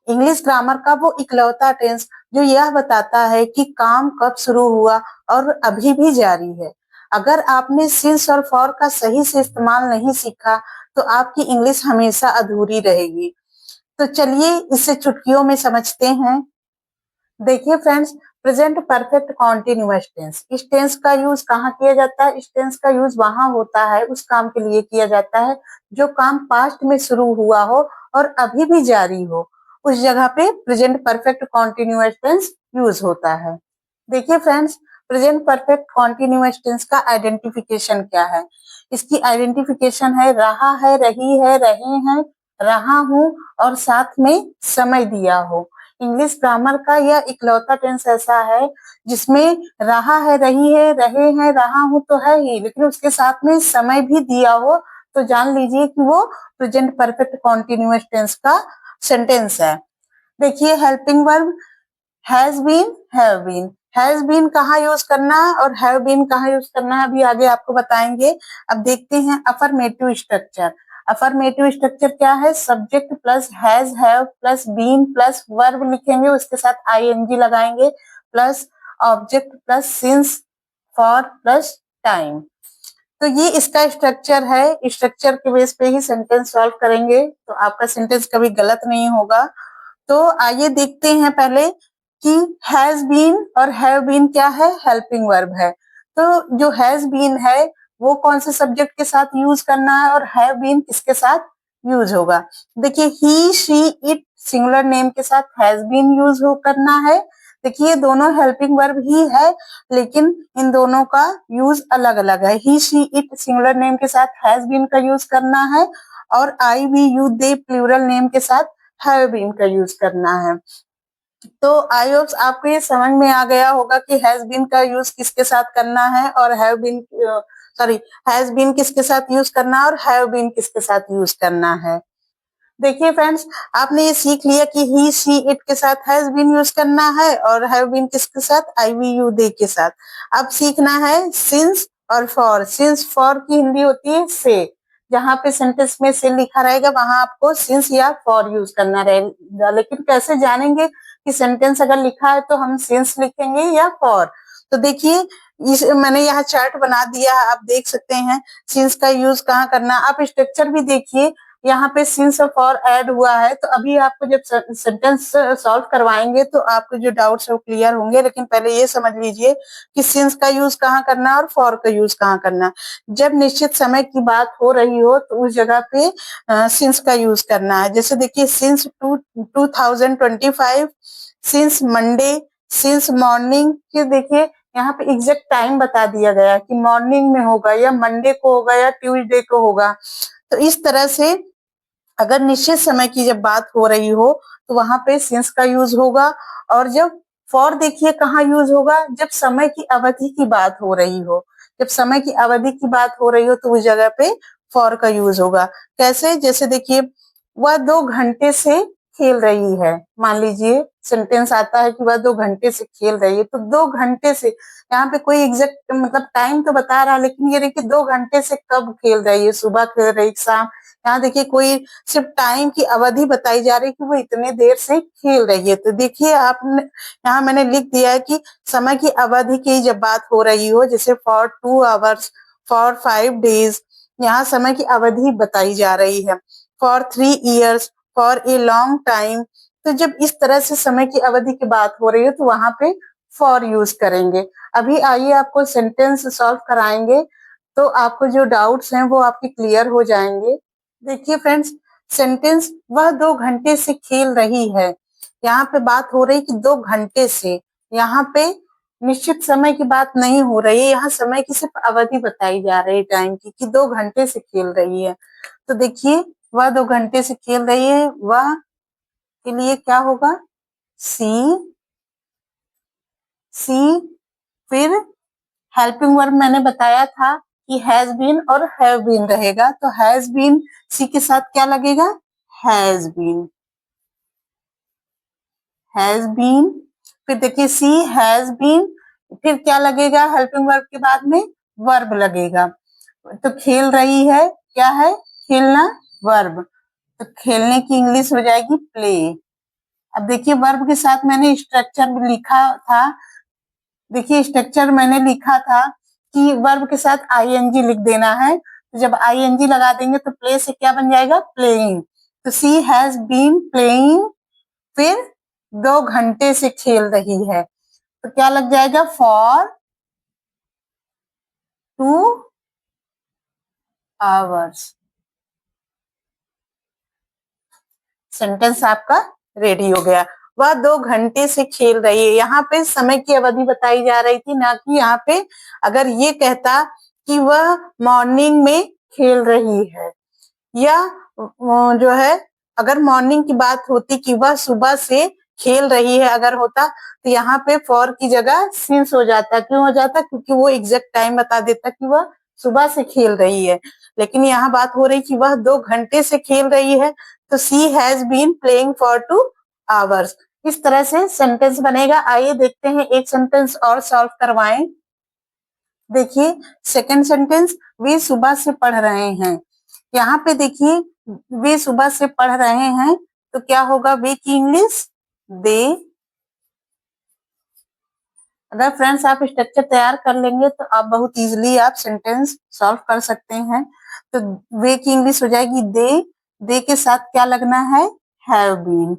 English grammar का वो इकलौता टेंस जो यह बताता है कि काम कब शुरू हुआ और अभी भी जारी है। अगर आपने सिंस और फॉर का सही से इस्तेमाल नहीं सीखा तो आपकी इंग्लिश हमेशा अधूरी रहेगी। तो चलिए इसे चुटकियों में समझते हैं। देखिए friends, present perfect continuous tense, इस टेंस का यूज कहाँ किया जाता है? इस टेंस का यूज वहां होता है, उस काम के लिए किया जाता है जो काम पास्ट में शुरू हुआ हो और अभी भी जारी हो, उस जगह पे present perfect continuous tense use होता है। देखिए friends, present perfect continuous tense का आइडेंटिफिकेशन क्या है? इसकी आइडेंटिफिकेशन है रहा है, रही है, रहे हैं, रहा हूं और साथ में समय दिया हो। इंग्लिश ग्रामर का यह इकलौता टेंस ऐसा है जिसमें रहा है, रही है, रहे हैं, रहा हूं तो है ही, लेकिन उसके साथ में समय भी दिया हो तो जान लीजिए कि वो प्रेजेंट परफेक्ट कॉन्टिन्यूअस टेंस का सेंटेंस है। देखिए helping verb has been, have been. Has been कहाँ यूज करना है और हैव बीन कहाँ यूज करना है अभी आगे आपको बताएंगे। अब देखते हैं अफर्मेटिव स्ट्रक्चर। अफर्मेटिव स्ट्रक्चर क्या है? Subject plus has, have plus been plus verb लिखेंगे, उसके साथ आईएनजी लगाएंगे plus object plus since for plus time. तो ये इसका स्ट्रक्चर है। स्ट्रक्चर के बेस पे ही सेंटेंस सॉल्व करेंगे तो आपका सेंटेंस कभी गलत नहीं होगा। तो आइए देखते हैं पहले कि हैज बीन और हैव बीन क्या है? हेल्पिंग वर्ब है। तो जो हैज बीन है वो कौन से सब्जेक्ट के साथ यूज करना है और हैव बीन किसके साथ यूज होगा? देखिए ही, शी, इट सिंगुलर नेम के साथ हैज बीन यूज हो करना है। देखिए दोनों हेल्पिंग वर्ब ही है लेकिन इन दोनों का यूज अलग अलग है। He, she, it singular name के साथ हैज बीन का यूज करना है और I, we, you, they plural name के साथ हैव बीन का यूज करना है। तो आई होप आपको ये समझ में आ गया होगा कि हैज बीन का यूज किसके साथ करना है और have been sorry has been किसके साथ यूज करना है और हैव बीन किसके साथ यूज करना है। देखिए फ्रेंड्स, आपने ये सीख लिया कि ही, शी, इट के साथ हैज बीन यूज करना है और हैव बीन किसके साथ? आई, वी, यू, दे के साथ। अब सीखना है सिंस और फॉर। सिंस फॉर की हिंदी होती है से। जहां पे सेंटेंस में से लिखा रहेगा वहां आपको सिंस या फॉर यूज करना रहेगा। लेकिन कैसे जानेंगे कि सेंटेंस अगर लिखा है तो हम सिंस लिखेंगे या फॉर? तो देखिए इस मैंने यहाँ चार्ट बना दिया है, आप देख सकते हैं सिंस का यूज कहाँ करना। आप स्ट्रक्चर भी देखिए, यहाँ पे सिंस और फॉर ऐड हुआ है। तो अभी आपको जब सेंटेंस सॉल्व करवाएंगे तो आपके जो डाउट्स है वो क्लियर होंगे। लेकिन पहले ये समझ लीजिए कि सिंस का यूज कहाँ करना और फॉर का यूज कहाँ करना। जब निश्चित समय की बात हो रही हो तो उस जगह पे सिंस का यूज करना है। जैसे देखिए since 2025, since Monday, since morning के देखिए यहाँ पे एग्जैक्ट टाइम बता दिया गया कि मॉर्निंग में होगा या मंडे को होगा या ट्यूसडे को होगा। तो इस तरह से अगर निश्चित समय की जब बात हो रही हो तो वहां पे सिंस का यूज होगा। और जब फॉर देखिए कहाँ यूज होगा? जब समय की अवधि की बात हो रही हो। जब समय की अवधि की बात हो रही हो तो उस जगह पे फॉर का यूज होगा। कैसे? जैसे देखिए वह 2 घंटे से खेल रही है। मान लीजिए सेंटेंस आता है कि वह 2 घंटे से खेल रही है, तो 2 घंटे से यहाँ पे कोई एग्जैक्ट मतलब टाइम तो बता रहा है लेकिन ये देखिए 2 घंटे से कब खेल रही है, सुबह खेल रही, शाम। यहाँ देखिए कोई सिर्फ टाइम की अवधि बताई जा रही है कि वो इतने देर से खेल रही है। तो देखिए आपने यहाँ मैंने लिख दिया है कि समय की अवधि की जब बात हो रही हो, जैसे फॉर 2 आवर्स, फॉर 5 डेज, यहाँ समय की अवधि बताई जा रही है। For 3 years, for a long time. तो जब इस तरह से समय की अवधि की बात हो रही है तो वहां पे फॉर यूज करेंगे। अभी आइए आपको सेंटेंस सॉल्व कराएंगे तो आपको जो डाउट्स हैं वो आपके क्लियर हो जाएंगे। देखिए फ्रेंड्स, सेंटेंस वह 2 घंटे से खेल रही है, यहाँ पे बात हो रही कि 2 घंटे से। यहाँ पे निश्चित समय की बात नहीं हो रही है, यहाँ समय की सिर्फ अवधि बताई जा रही है टाइम की कि 2 घंटे से खेल रही है। तो देखिए वह 2 घंटे से खेल रही है, वह के लिए क्या होगा? सी, सी। फिर हेल्पिंग वर्ब मैंने बताया था कि हैज बीन और हैव बीन रहेगा, तो हैज बीन सी के साथ क्या लगेगा? Has been, has been. फिर देखिए सी हैज बीन, फिर क्या लगेगा हेल्पिंग वर्ब के बाद में? वर्ब लगेगा। तो खेल रही है, क्या है? खेलना, वर्ब। तो खेलने की इंग्लिश हो जाएगी प्ले। अब देखिए वर्ब के साथ मैंने स्ट्रक्चर लिखा था, देखिए स्ट्रक्चर मैंने लिखा था कि वर्ब के साथ आईएनजी लिख देना है, तो जब आईएनजी लगा देंगे तो प्ले से क्या बन जाएगा, प्लेइंग। तो सी हैज बीन प्लेइंग, फिर 2 घंटे से खेल रही है, तो क्या लग जाएगा, फॉर 2 आवर्स। सेंटेंस आपका रेडी हो गया। वह 2 घंटे से खेल रही है, यहाँ पे समय की अवधि बताई जा रही थी, ना कि यहाँ पे अगर ये कहता कि वह मॉर्निंग में खेल रही है, या जो है अगर मॉर्निंग की बात होती कि वह सुबह से खेल रही है अगर होता, तो यहाँ पे फॉर की जगह सिंस हो जाता। क्यों हो जाता, क्योंकि वो एग्जैक्ट टाइम बता देता कि वह सुबह से खेल रही है। लेकिन यहाँ बात हो रही कि वह 2 घंटे से खेल रही है, तो she has been playing for 2 hours. इस तरह से सेंटेंस बनेगा। आइए देखते हैं एक सेंटेंस और सॉल्व करवाएं। देखिए सेकंड सेंटेंस, वे सुबह से पढ़ रहे हैं। यहाँ पे देखिए वे सुबह से पढ़ रहे हैं, तो क्या होगा वे की इंग्लिश, दे। अगर फ्रेंड्स आप स्ट्रक्चर तैयार कर लेंगे तो आप बहुत इजीली आप सेंटेंस सॉल्व कर सकते हैं। तो वे की इंग्लिश हो जाएगी दे, दे के साथ क्या लगना है, have been,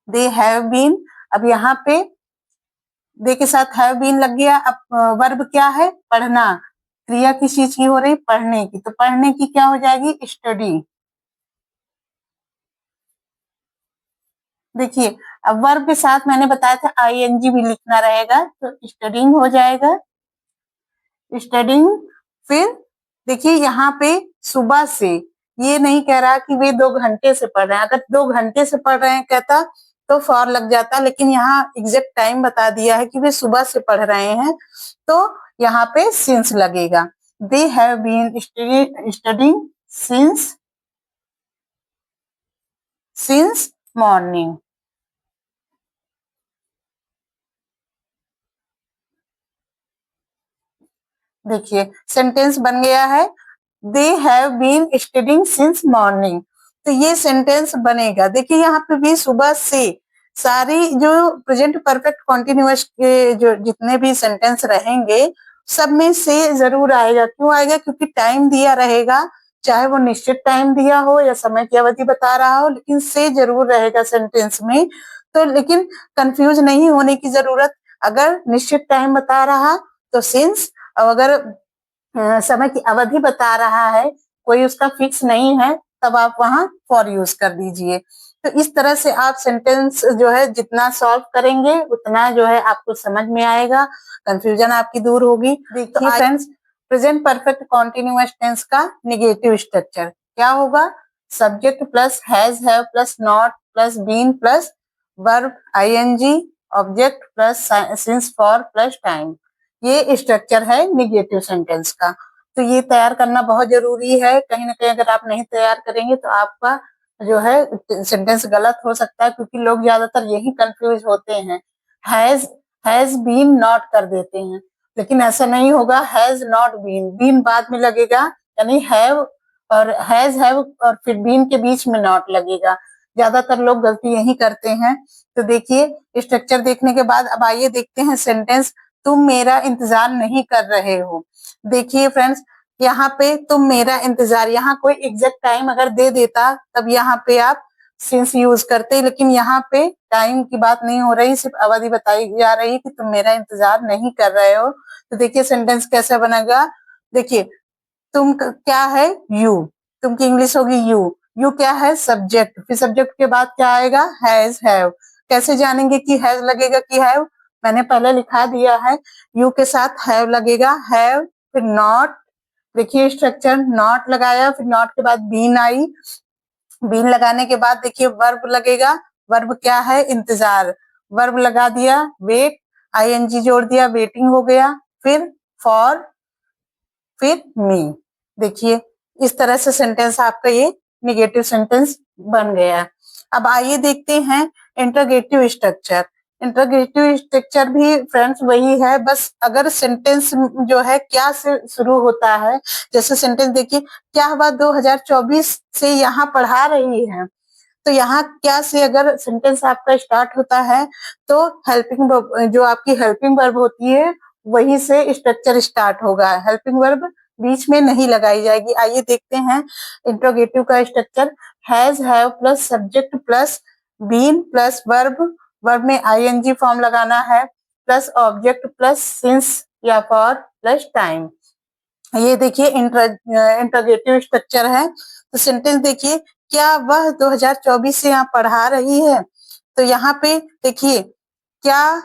they have been. अब यहाँ पे दे के साथ हैव बीन लग गया। अब वर्ब क्या है, पढ़ना, क्रिया किस चीज की हो रही, पढ़ने की, तो पढ़ने की क्या हो जाएगी, स्टडी। देखिए अब वर्ब के साथ मैंने बताया था आईएनजी भी लिखना रहेगा, तो स्टडिंग हो जाएगा, स्टडिंग। फिर देखिए यहाँ पे सुबह से, ये नहीं कह रहा कि वे 2 घंटे से पढ़ रहे हैं। अगर 2 घंटे से पढ़ रहे हैं कहता तो फॉर लग जाता, लेकिन यहाँ एग्जैक्ट टाइम बता दिया है कि वे सुबह से पढ़ रहे हैं, तो यहाँ पे सिंस लगेगा। They have been studying since morning. देखिए सेंटेंस बन गया है, they have been studying since morning. तो ये सेंटेंस बनेगा। देखिए यहाँ पे भी सुबह से, सारी जो प्रेजेंट परफेक्ट कॉन्टिन्यूअस के जो जितने भी सेंटेंस रहेंगे सब में से जरूर आएगा। क्यों आएगा, क्योंकि टाइम दिया रहेगा, चाहे वो निश्चित टाइम दिया हो या समय की अवधि बता रहा हो, लेकिन से जरूर रहेगा सेंटेंस में। तो लेकिन कंफ्यूज नहीं होने की जरूरत, अगर निश्चित टाइम बता रहा तो सिंस, और अगर समय की अवधि बता रहा है, कोई उसका फिक्स नहीं है, तब आप वहां फॉर यूज कर दीजिए। तो इस तरह से आप सेंटेंस जो है जितना सॉल्व करेंगे उतना जो है आपको समझ में आएगा, कंफ्यूजन आपकी दूर होगी। देखिए friends, present perfect continuous tense का नेगेटिव स्ट्रक्चर क्या होगा, subject plus has have plus not plus been plus verb ING, object plus since for plus time. ये स्ट्रक्चर है निगेटिव सेंटेंस का। तो ये तैयार करना बहुत जरूरी है, कहीं ना कहीं अगर आप नहीं तैयार करेंगे तो आपका जो है सेंटेंस गलत हो सकता है, क्योंकि लोग ज्यादातर यही कंफ्यूज होते हैं, हैज बीन नॉट कर देते हैं, लेकिन ऐसा नहीं होगा, हैज नॉट बीन, बीन बाद में लगेगा, यानी हैव और हैज हैव और फिर बीन के बीच में नॉट लगेगा। ज्यादातर लोग गलती यही करते हैं। तो देखिए स्ट्रक्चर देखने के बाद अब आइए देखते हैं सेंटेंस, तुम मेरा इंतजार नहीं कर रहे हो। देखिए फ्रेंड्स, यहाँ पे तुम मेरा इंतजार, यहाँ कोई एग्जैक्ट टाइम अगर दे देता तब यहाँ पे आप सिंस यूज करते, लेकिन यहाँ पे टाइम की बात नहीं हो रही, सिर्फ अवधि बताई जा रही है कि तुम मेरा इंतजार नहीं कर रहे हो। तो देखिए सेंटेंस कैसे बनेगा, देखिए तुम क्या है, यू, तुम की इंग्लिश होगी यू, यू क्या है, सब्जेक्ट, फिर सब्जेक्ट के बाद क्या आएगा, हैज हैव। कैसे जानेंगे कि हैज लगेगा कि हैव, मैंने पहले लिखा दिया है, यू के साथ हैव लगेगा, हैव, फिर नॉट, देखिए स्ट्रक्चर, नॉट लगाया, फिर नॉट के बाद बीन आई, बीन लगाने के बाद देखिए वर्ब लगेगा, वर्ब क्या है, इंतजार, वर्ब लगा दिया, वेट, आईएनजी जोड़ दिया, वेटिंग हो गया, फिर फॉर, फिर मी। देखिए इस तरह से सेंटेंस आपका ये निगेटिव सेंटेंस बन गया। अब आइए देखते हैं इंटरोगेटिव स्ट्रक्चर। इंट्रोगेटिव स्ट्रक्चर भी फ्रेंड्स वही है, बस अगर सेंटेंस जो है क्या से शुरू होता है, जैसे सेंटेंस देखिए, क्या हुआ 2024 से यहाँ पढ़ा रही है, तो यहाँ क्या से अगर सेंटेंस आपका स्टार्ट होता है तो हेल्पिंग जो आपकी हेल्पिंग वर्ब होती है वहीं से स्ट्रक्चर स्टार्ट होगा। हेल्पिंग वर्ब बीच में नहीं लगाई जाएगी। आइए देखते हैं इंट्रोगेटिव का structure. Has, have plus subject plus been plus verb, verb में आईएनजी फॉर्म लगाना है, प्लस ऑब्जेक्ट प्लस सिंस या फॉर प्लस टाइम। ये देखिए इंट्रोगेटिव स्ट्रक्चर है। तो सेंटेंस देखिए, क्या वह 2024 से यहाँ पढ़ा रही है, तो यहाँ पे देखिए क्या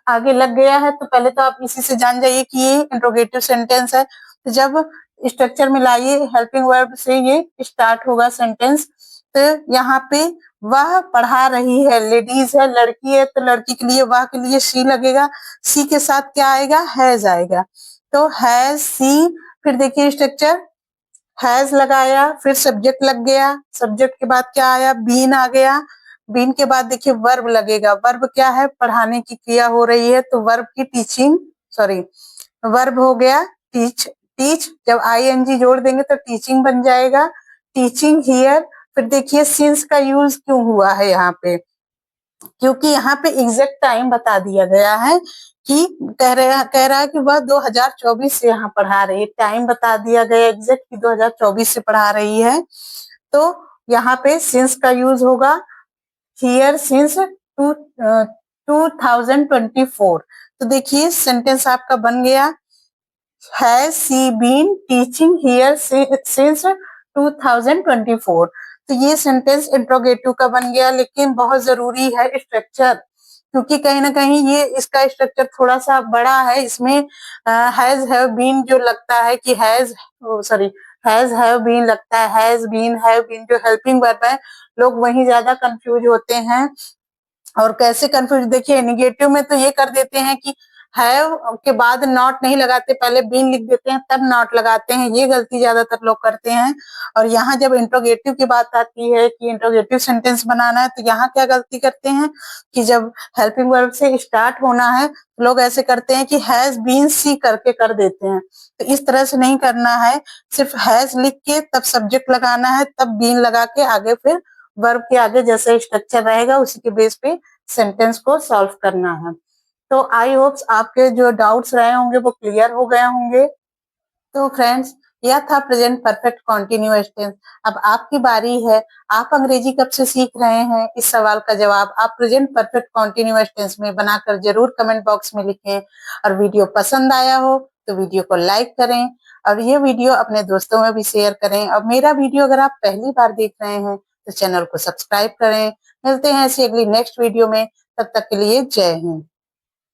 आगे लग गया है, तो पहले तो आप इसी से जान जाइए कि ये इंट्रोगेटिव सेंटेंस है। तो जब स्ट्रक्चर मिलाइए हेल्पिंग वर्ब से ये स्टार्ट होगा सेंटेंस। तो यहाँ पे वह पढ़ा रही है, लेडीज है, लड़की है, तो लड़की के लिए वह के लिए शी लगेगा, सी के साथ क्या आएगा, हैज आएगा। तो हैज सी, फिर देखिए स्ट्रक्चर हैज लगाया, फिर सब्जेक्ट लग गया, सब्जेक्ट के बाद क्या आया, बीन आ गया, बीन के बाद देखिए वर्ब लगेगा। वर्ब क्या है, पढ़ाने की क्रिया हो रही है, तो वर्ब की टीचिंग, सॉरी वर्ब हो गया टीच, टीच जब आईएनजी जोड़ देंगे तो टीचिंग बन जाएगा, टीचिंग हियर। फिर देखिए सिंस का यूज क्यों हुआ है यहाँ पे, क्योंकि यहाँ पे एग्जैक्ट टाइम बता दिया गया है कि कह रहा है कि वह 2024 से यहाँ पढ़ा रही है, टाइम बता दिया गया एग्जैक्ट कि 2024 से पढ़ा रही है। तो यहाँ पे सिंस का यूज होगा, हियर सिंस 2024। तो देखिए सेंटेंस आपका बन गया, has she been teaching here since 2024। तो ये सेंटेंस इंट्रोगेटिव का बन गया, लेकिन बहुत जरूरी है स्ट्रक्चर, क्योंकि कहीं ना कहीं ये इसका स्ट्रक्चर थोड़ा सा बड़ा है। इसमें हैज हैव बीन जो लगता है कि has, sorry has have been लगता है, हैज बीन हैव बीन जो हेल्पिंग वर्ब है, लोग वहीं ज्यादा कंफ्यूज होते हैं। और कैसे कंफ्यूज, देखिए निगेटिव में तो ये कर देते हैं कि हैव के बाद नॉट नहीं लगाते, पहले बीन लिख देते हैं तब नॉट लगाते हैं, ये गलती ज्यादातर लोग करते हैं। और यहाँ जब इंट्रोगेटिव की बात आती है कि इंट्रोगेटिव सेंटेंस बनाना है, तो यहाँ क्या गलती करते हैं कि जब हेल्पिंग वर्ब से स्टार्ट होना है, लोग ऐसे करते हैं कि हैज बीन सी करके कर देते हैं। तो इस तरह से नहीं करना है, सिर्फ हैज लिख के तब सब्जेक्ट लगाना है, तब बीन लगा के आगे फिर वर्ब के आगे जैसे स्ट्रक्चर रहेगा उसी के बेस पे सेंटेंस को सॉल्व करना है। तो आई होप्स आपके जो डाउट्स रहे होंगे वो क्लियर हो गए होंगे। तो फ्रेंड्स यह था प्रेजेंट परफेक्ट कॉन्टिन्यूअस टेंस। अब आपकी बारी है, आप अंग्रेजी कब से सीख रहे हैं, इस सवाल का जवाब आप प्रेजेंट परफेक्ट कॉन्टिन्यूअस टेंस में बनाकर जरूर कमेंट बॉक्स में लिखें। और वीडियो पसंद आया हो तो वीडियो को लाइक करें और ये वीडियो अपने दोस्तों में भी शेयर करें। और मेरा वीडियो अगर आप पहली बार देख रहे हैं तो चैनल को सब्सक्राइब करें। मिलते हैं ऐसी अगली नेक्स्ट वीडियो में, तब तक के लिए जय हिंद।